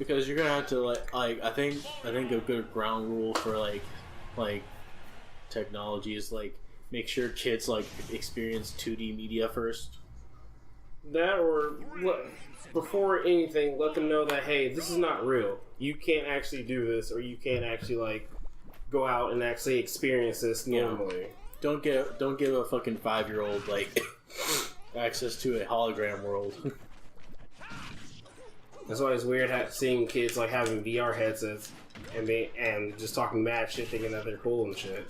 Because you're gonna have to I think a good ground rule for like technology is like make sure kids like experience 2D media first. That or before anything, let them know that hey, this is not real. You can't actually do this, or you can't actually like go out and actually experience this normally. Don't give a fucking 5-year-old like access to a hologram world. That's why it's weird seeing kids like having VR headsets and just talking mad shit, thinking that they're cool and shit.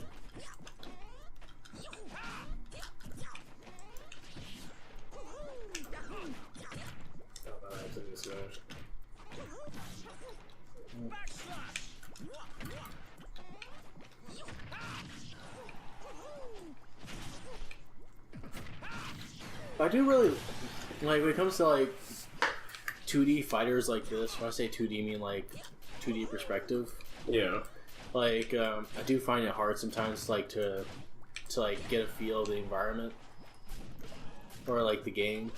I do really like when it comes to like 2D fighters like this. When I say 2D, I mean like 2D perspective. Yeah. Like I do find it hard sometimes, like to like get a feel of the environment or like the game.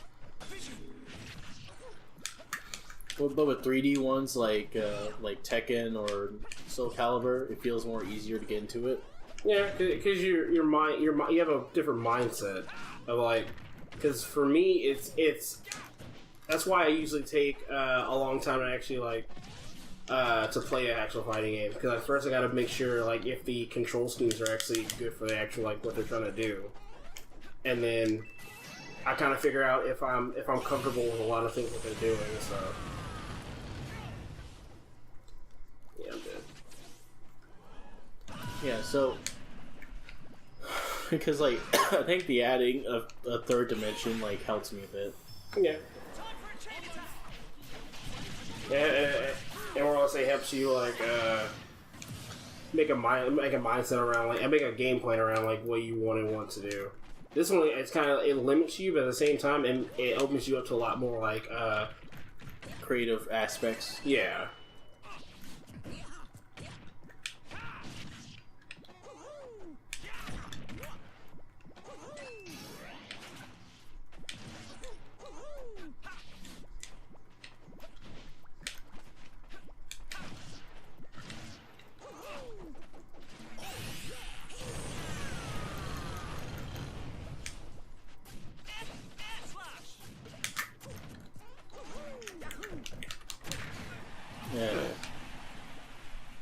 But with 3D ones like Tekken or Soul Calibur, it feels more easier to get into it. Yeah, because your mind, you have a different mindset of like. Because for me, it's that's why I usually take a long time to actually like to play an actual fighting game. Because at first I got to make sure like if the control schemes are actually good for the actual like what they're trying to do, and then I kind of figure out if I'm comfortable with a lot of things that they're doing. So yeah, I'm good. Yeah, so because like I think the adding of a third dimension like helps me a bit. Yeah. And we're also say helps you like make a mindset around like and make a game plan around like what you want to do. This one it's kind of it limits you, but at the same time it opens you up to a lot more like creative aspects. Yeah. Yeah.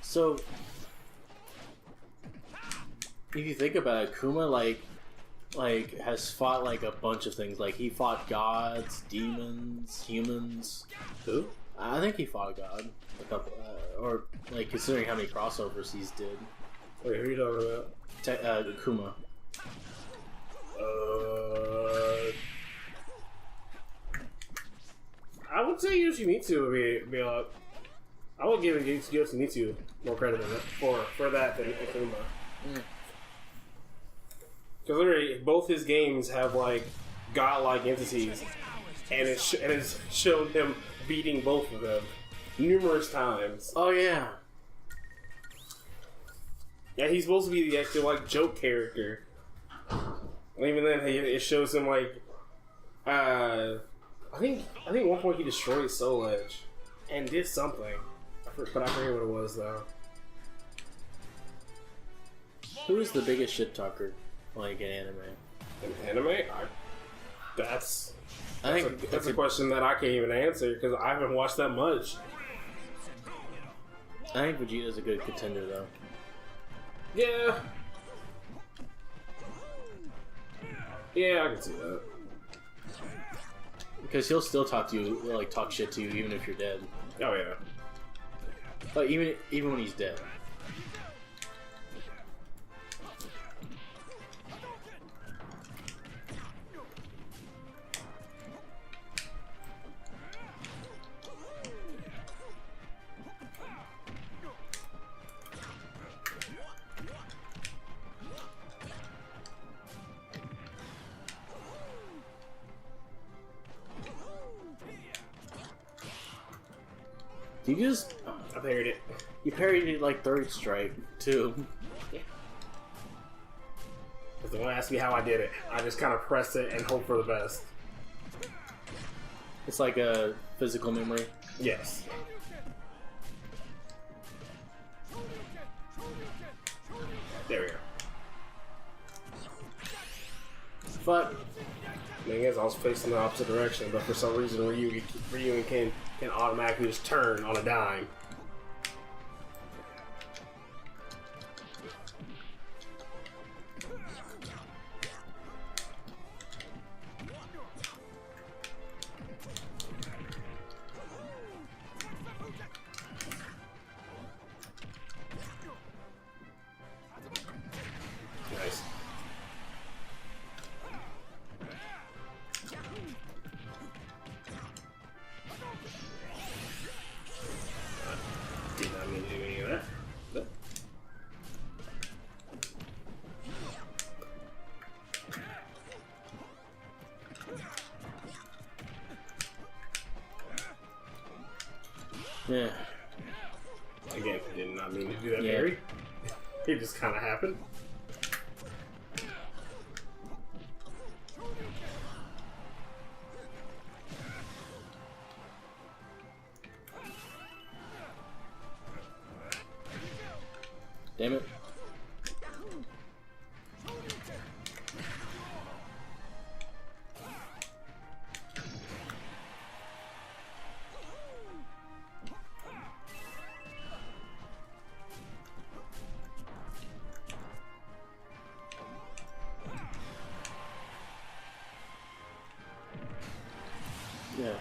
So, if you think about it, Kuma like has fought like a bunch of things. Like he fought gods, demons, humans. Who? I think he fought a god. A couple, or like considering how many crossovers he's did. Wait, who are you talking about? Kuma. I would say Yoshimitsu would be a lot. I would give Yoshimitsu more credit than that, for that than Akuma. Because literally, both his games have like godlike entities, and it's shown him beating both of them numerous times. Oh yeah. Yeah, he's supposed to be the actual like joke character. And even then, it shows him like, I think at one point he destroyed Soul Edge and did something, but I forget what it was though. Who is the biggest shit talker like in anime? In anime, that's That's a question that I can't even answer because I haven't watched that much. I think Vegeta's a good contender though. Yeah. Yeah, I can see that. Because he'll still talk to you, like talk shit to you, even if you're dead. Oh yeah. Like even when he's dead. You just... I parried it. You parried it like Third Strike, too. Yeah. If don't ask me how I did it, I just kind of pressed it and hope for the best. It's like a physical memory. Yes. Fuck. Thing is, I was facing the opposite direction, but for some reason Ryu and Ken can automatically just turn on a dime. Nice. Did not mean to do any of that. But. Yeah. Again, did not mean to do that, Yeah. Barry. It just kind of happened. Damn it. Yeah.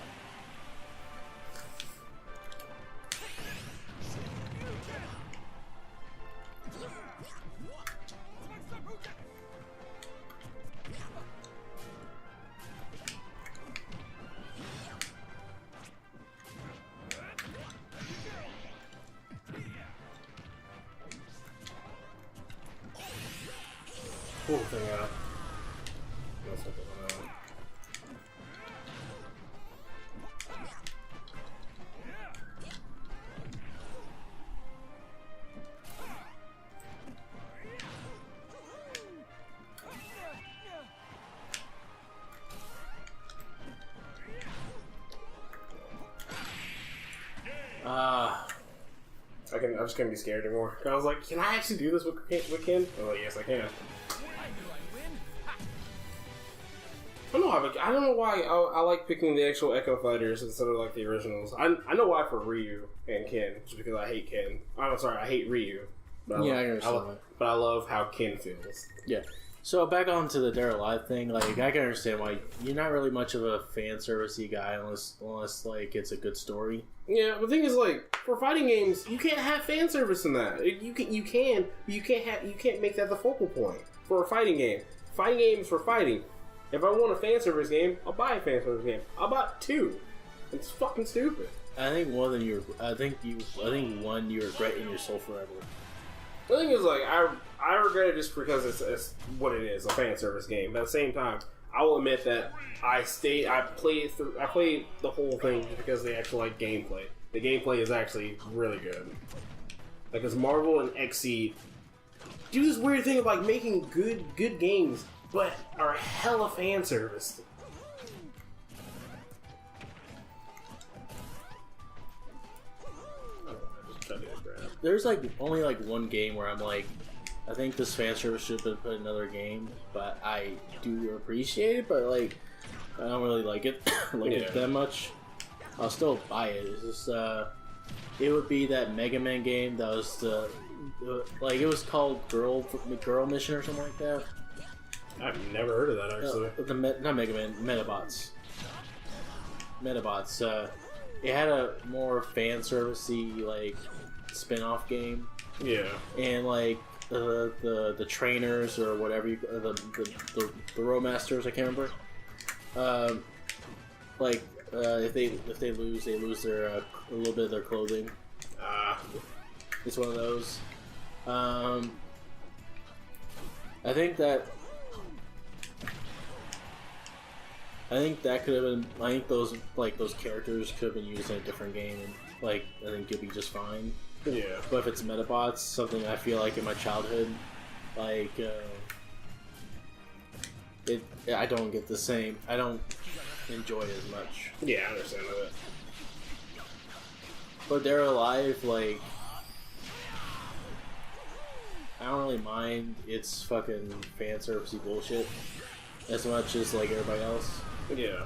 Cool thing out. That's what the I'm just gonna be scared anymore. I was like, can I actually do this with Ken? Oh yes, I can. I don't know why I like picking the actual Echo Fighters instead of like the originals. I know why for Ryu and Ken, just because I hate Ken. I'm sorry, I hate Ryu. But Yeah, I understand that. But I love how Ken feels. Yeah. So back on to the Dead or Alive thing, like I can understand why you're not really much of a fan servicey guy unless like it's a good story. Yeah, the thing is, like, for fighting games, you can't have fan service in that. You can, but you can't make that the focal point for a fighting game. Fighting games for fighting. If I want a fan service game, I'll buy a fan service game. I'll buy two. It's fucking stupid. I think one you regret in your soul forever. The thing is, like, I regret it just because it's what it is, a fan service game. But at the same time, I will admit that I played the whole thing just because of the actual like gameplay. The gameplay is actually really good. Like, as Marvel and Xseed do this weird thing of like making good games, but are hella fan service. There's like only like one game where I'm like, I think this fan service should have been put in another game, but I do appreciate it, but like I don't really like it it that much. I'll still buy it. It's just it would be that Mega Man game that was like it was called Girl Mission or something like that. I've never heard of that actually. Not Mega Man, Metabots. It had a more fan servicey like spin-off game. Yeah. And like the trainers or whatever the Roadmasters, I can't remember. If they lose, they lose their a little bit of their clothing. It's one of those. I think that could have been. I think those characters could have been used in a different game, and like I think it'd be just fine. Yeah. But if it's Metabots, something I feel like in my childhood, like I don't get the same. I don't enjoy it as much. Yeah, I understand that. But They're Alive, like I don't really mind. It's fucking fan servicey bullshit. as much as like everybody else. Yeah.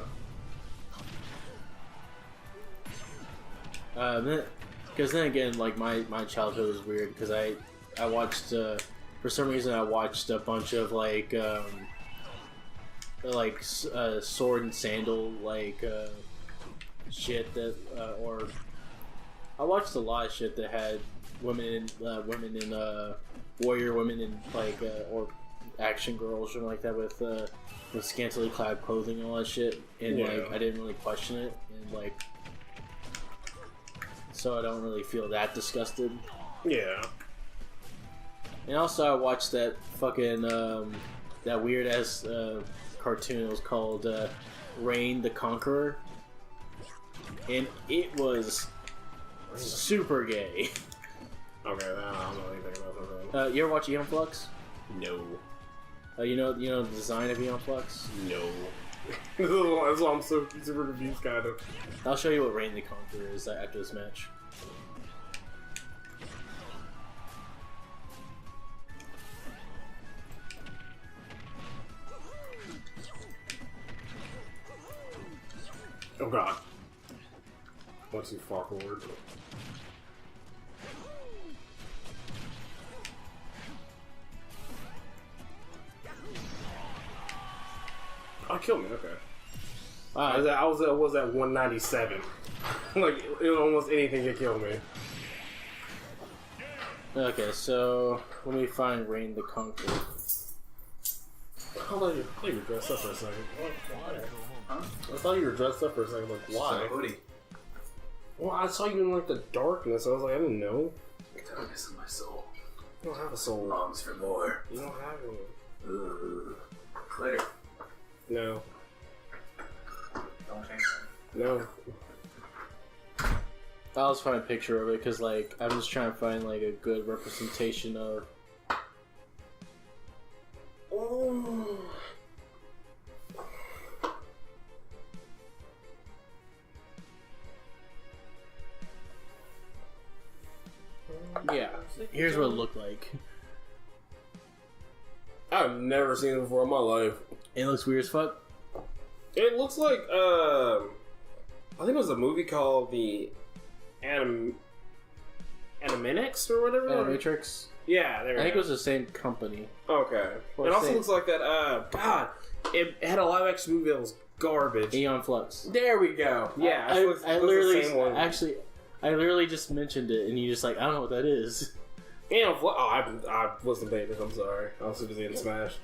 Because then again, like my childhood was weird because I watched for some reason I watched a bunch of like sword and sandal shit that or I watched a lot of shit that had women in warrior women in like or action girls or something like that with scantily clad clothing and all that shit, and like I didn't really question it, and like so I don't really feel that disgusted. Yeah. And also I watched that fucking that weird ass cartoon. It was called Reign the Conqueror, and it was super gay. Okay, I don't know anything about that. You ever watch Aeon Flux? No. You know the design of Aeon Flux? No. That's why I'm so super confused, kind of. I'll show you what Reign the Conqueror is after this match. Oh god. Went too far forward. Oh, kill me, okay. I was at 197. Like, it was almost anything to kill me. Okay, so let me find Reign the Conqueror. I thought you were dressed up for a second. Why? Huh? I thought you were dressed up for a second. Like, why? It's a hoodie. Well, I saw you in like the darkness. I was like, I didn't know. The darkness of my soul You don't have a soul. longs for more. You don't have any. Later. No. Don't think so. No. I'll just find a picture of it because, like, I'm just trying to find like a good representation of. Oh. Yeah, here's what it looked like. I've never seen it before in my life. It looks weird as fuck. It looks like, I think it was a movie called the Animaniacs or whatever. Animatrix. Yeah, there. I think it was the same company. Okay. Or It also same. looks like that. God, it had a live action movie that was garbage. Aeon Flux. There we go. Yeah, I it was the literally same one. actually, I literally just mentioned it, and you just like, I don't know what that is. Aeon Flux. Oh, I wasn't paying attention. I'm sorry. I was too busy in Smash.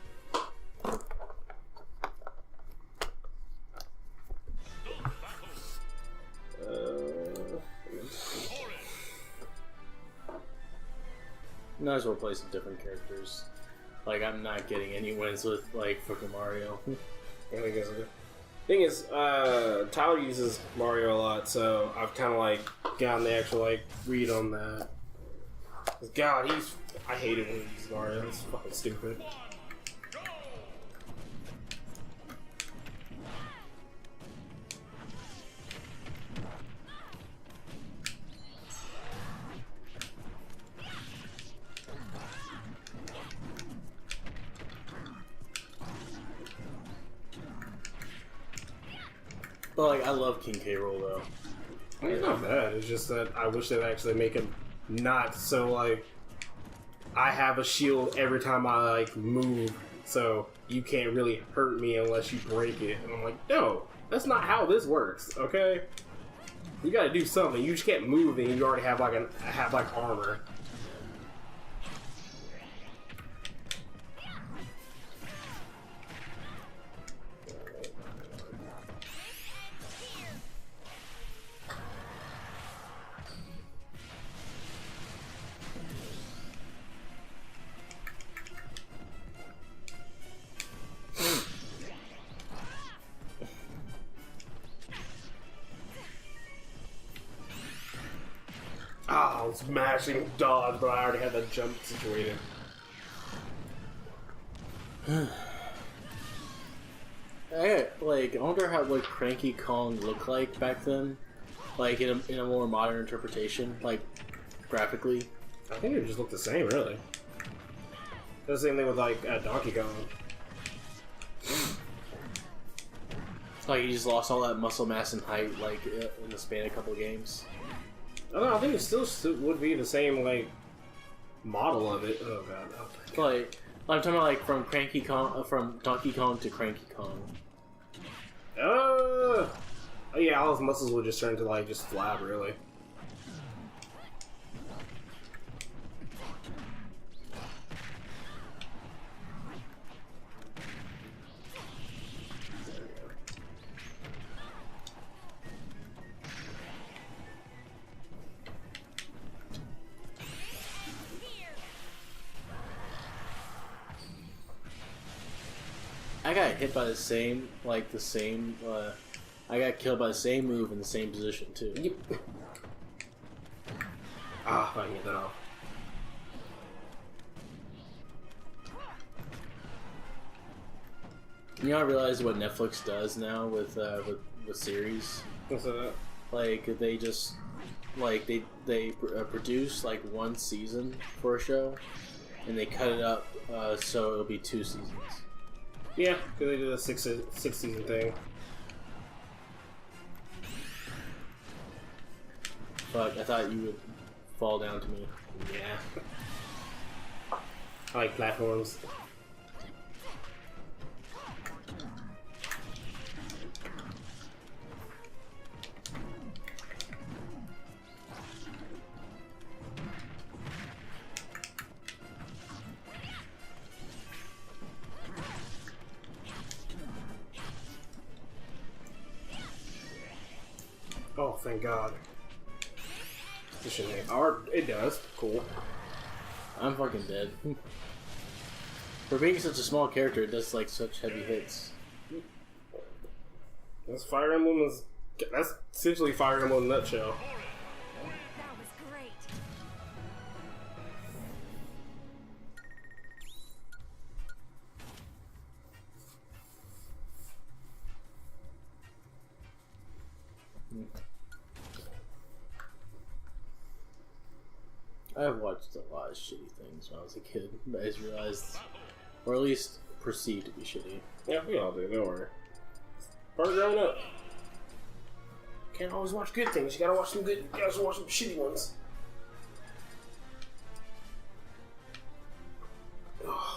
Might as well play some different characters. Like, I'm not getting any wins with like fucking Mario. I guess thing is, Tyler uses Mario a lot, so I've kind of like gotten the actual like read on that. 'Cause God, I hate it when he uses Mario. It's fucking stupid. But like, I love King K. Rool though. It's not bad. It's just that I wish they'd actually make him not so like I have a shield every time I like move, so you can't really hurt me unless you break it. And I'm like, no, that's not how this works. Okay, you got to do something. You just can't move and you already have like armor. Ah, I was mashing dodge, but I already had that jump situated. I wonder how what Cranky Kong looked like back then, like in a more modern interpretation, like graphically. I think it just looked the same, really. The same thing with like Donkey Kong. Like he just lost all that muscle mass and height, like in the span of a couple games. I don't know. I think it still would be the same like model of it. Oh god. Oh, Like I'm talking about like from from Donkey Kong to Cranky Kong. Oh yeah, all his muscles would just turn to like just flab, really. I got hit by I got killed by the same move in the same position too. Yep. Ah, if I can get that off. You know, I realize what Netflix does now with series. What's that? Like they just like they produce like one season for a show, and they cut it up so it'll be 2 seasons. Yeah, because they did a six season thing. Fuck, I thought you would fall down to me. Yeah. I like platforms. Oh, thank God. This shouldn't hit. Or it does. Cool. I'm fucking dead. For being such a small character, it does like such heavy hits. That's Fire Emblem that's essentially Fire Emblem in a nutshell. That was great. I've watched a lot of shitty things when I was a kid. I just realized, or at least perceived to be shitty. Yeah, we all do. Don't worry. Part of growing up. Can't always watch good things. You gotta watch some good. You gotta also watch some shitty ones. Ugh.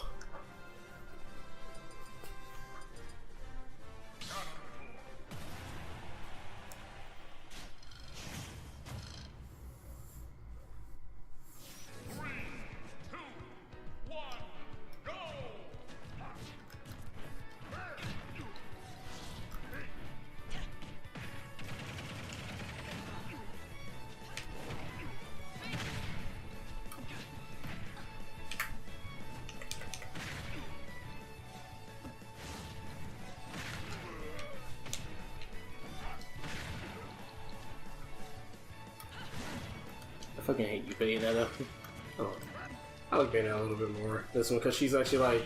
I fucking hate you, Bayonetta. Oh, I like Bayonetta a little bit more. This one, because she's actually like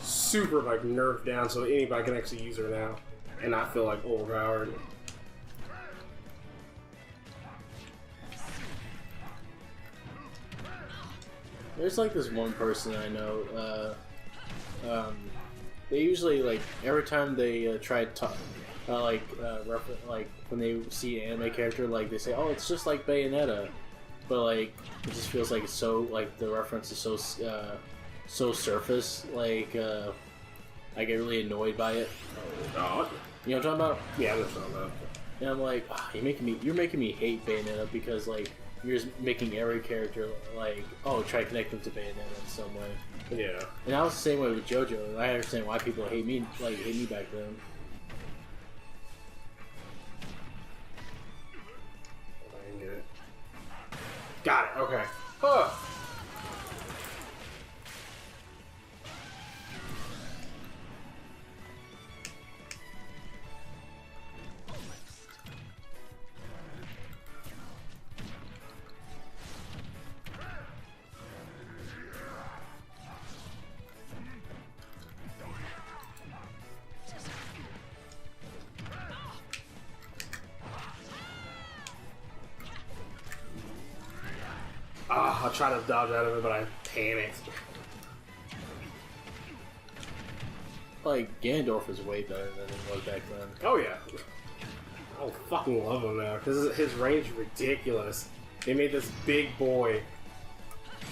super like nerfed down, so anybody can actually use her now, and not feel like overpowered. There's like this one person I know. They usually like every time they try to talk, like when they see an anime character, like they say, "Oh, it's just like Bayonetta," but like it just feels like it's so like the reference is so surface. Like I get really annoyed by it. Oh, You know what I'm talking about? yeah, I'm talking about. And I'm like, you're making me hate Bayonetta because like you're just making every character like, oh, try to connect them to Bayonetta in some way. Yeah. And I was the same way with JoJo, and I understand why people hate me back then. I can get it. Got it. Okay. Huh. I'll try to dodge out of it, but I panicked. like Ganondorf is way better than it was back then. Oh yeah. I fucking love him now because his range is ridiculous. They made this big boy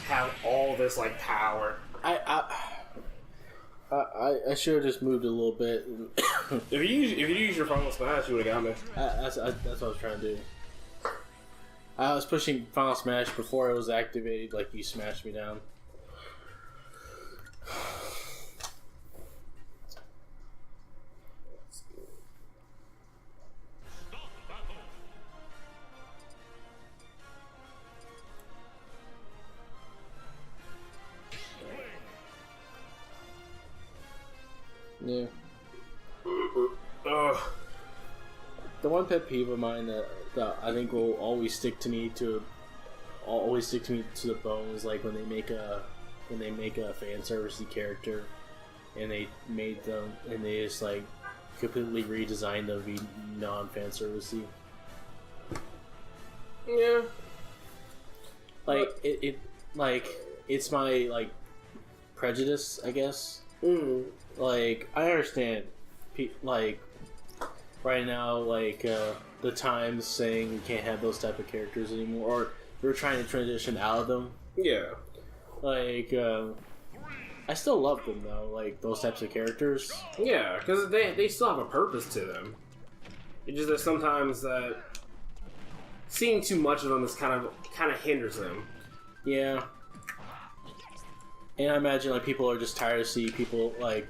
have all this like power. I should have just moved a little bit. If you use your Final Smash, you would have got me. That's what I was trying to do. I was pushing Final Smash before it was activated. Like you smashed me down. Yeah. Ugh. The one pet peeve of mine that I think will always stick to me to the bone is like when they make a fan servicey character and they just like completely redesigned them to be non-fan servicey. Yeah. Like it's my like prejudice, I guess. Like I understand, like right now, like the Times saying we can't have those type of characters anymore, or we're trying to transition out of them. Yeah. Like I still love them though, like those types of characters. Yeah, because they still have a purpose to them. It's just that sometimes that seeing too much of them is kind of hinders them. Yeah. And I imagine like people are just tired of seeing people like.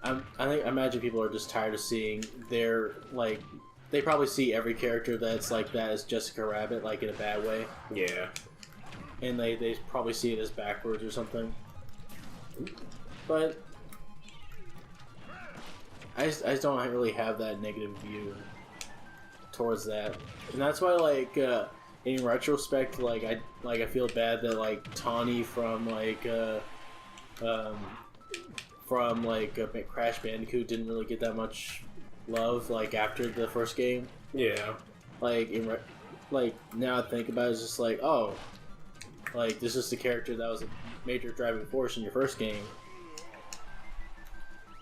I imagine people are just tired of seeing their like. They probably see every character that's like that as Jessica Rabbit, like in a bad way. Yeah. And they probably see it as backwards or something. But I just don't really have that negative view towards that, and that's why like in retrospect, like I feel bad that like Tawny from Crash Bandicoot didn't really get that much love like after the first game. Yeah. Like now I think about it, it's just like, oh, like this is the character that was a major driving force in your first game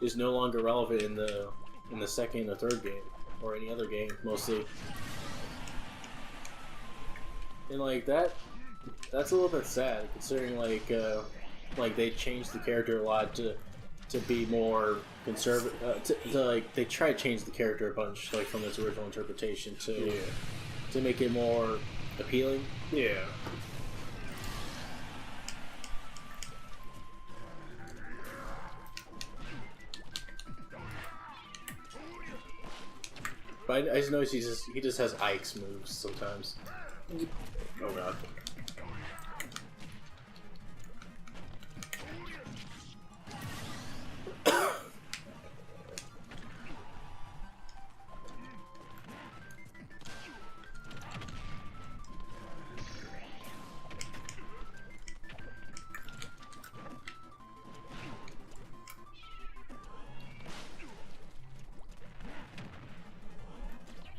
is no longer relevant in the second or third game or any other game mostly. And like that's a little bit sad considering like they changed the character a lot to be more conservative. To like they try to change the character a bunch like from its original interpretation to make it more appealing. Yeah. But I just noticed he just has Ike's moves sometimes. Oh god.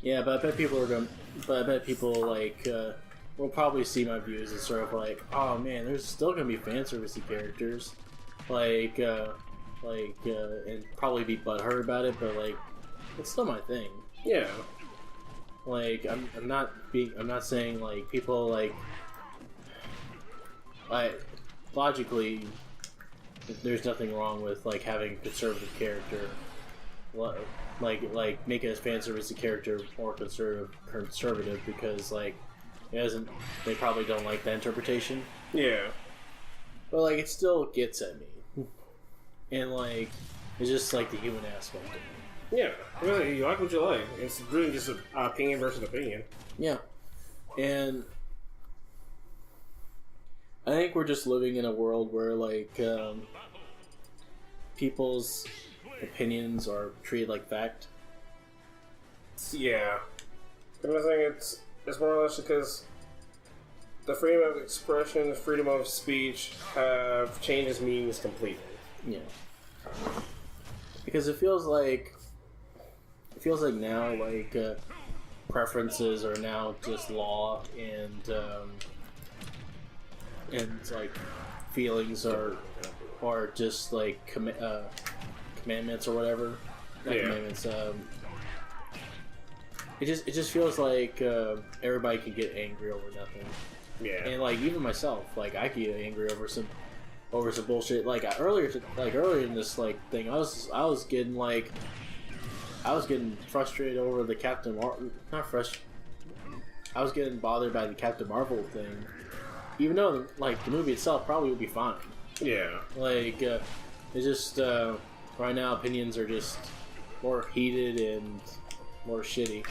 Yeah, but I bet people will probably see my views as sort of like, oh man, there's still gonna be fan servicey characters, and probably be butthurt about it, but like, it's still my thing. Yeah. Like, I'm not saying like people like logically, there's nothing wrong with like having a conservative character. Like make a fan servicey character more conservative because like they probably don't like that interpretation. Yeah. But like it still gets at me. And like it's just like the human aspect of it. Yeah. Really, you like what you like. It's really just an opinion versus opinion. Yeah. And I think we're just living in a world where like people's opinions are treated like fact. Yeah. And I think it's more or less because the freedom of expression, the freedom of speech have changed its meanings completely. Yeah. Because it feels like now like preferences are now just law and like feelings are just like commandments or whatever. Not Yeah. commandments. It just feels like everybody can get angry over nothing, Yeah. and like even myself, like I could get angry over some bullshit. Like earlier in this like thing, I was getting frustrated over the not frustrated. I was getting bothered by the Captain Marvel thing, even though like the movie itself probably would be fine. Yeah. Like it's just right now opinions are just more heated and more shitty.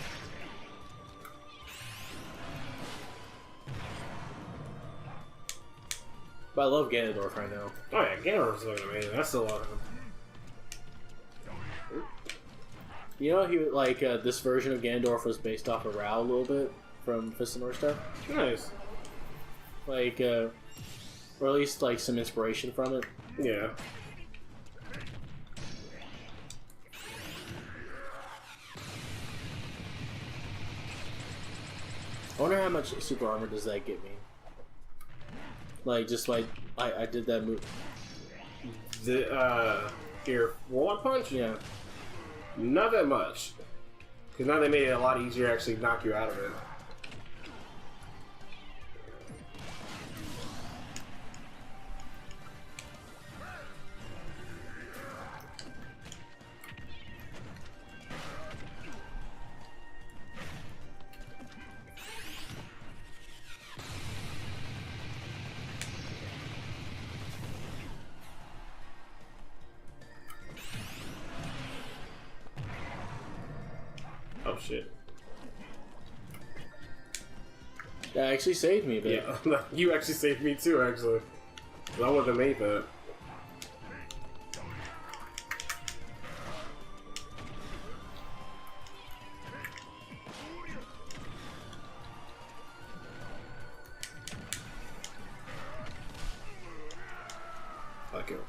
But I love Ganondorf right now. Oh yeah, Ganondorf's looking amazing. I still love him. You know, he like this version of Ganondorf was based off of Rao a little bit from Fist of North Star. Nice. Like, or at least like some inspiration from it. Yeah. I wonder how much super armor does that get me? Like, just like I did that move. The your Warlock Punch? Yeah. Not that much. Because now they made it a lot easier to actually knock you out of it. Oh shit. That actually saved me, but Yeah, you actually saved me too, actually. 'Cause I wouldn't have made that. Fuck it.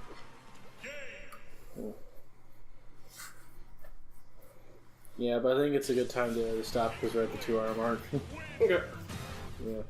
yeah, but I think it's a good time to stop because we're at the 2 hour mark. Okay. Yeah.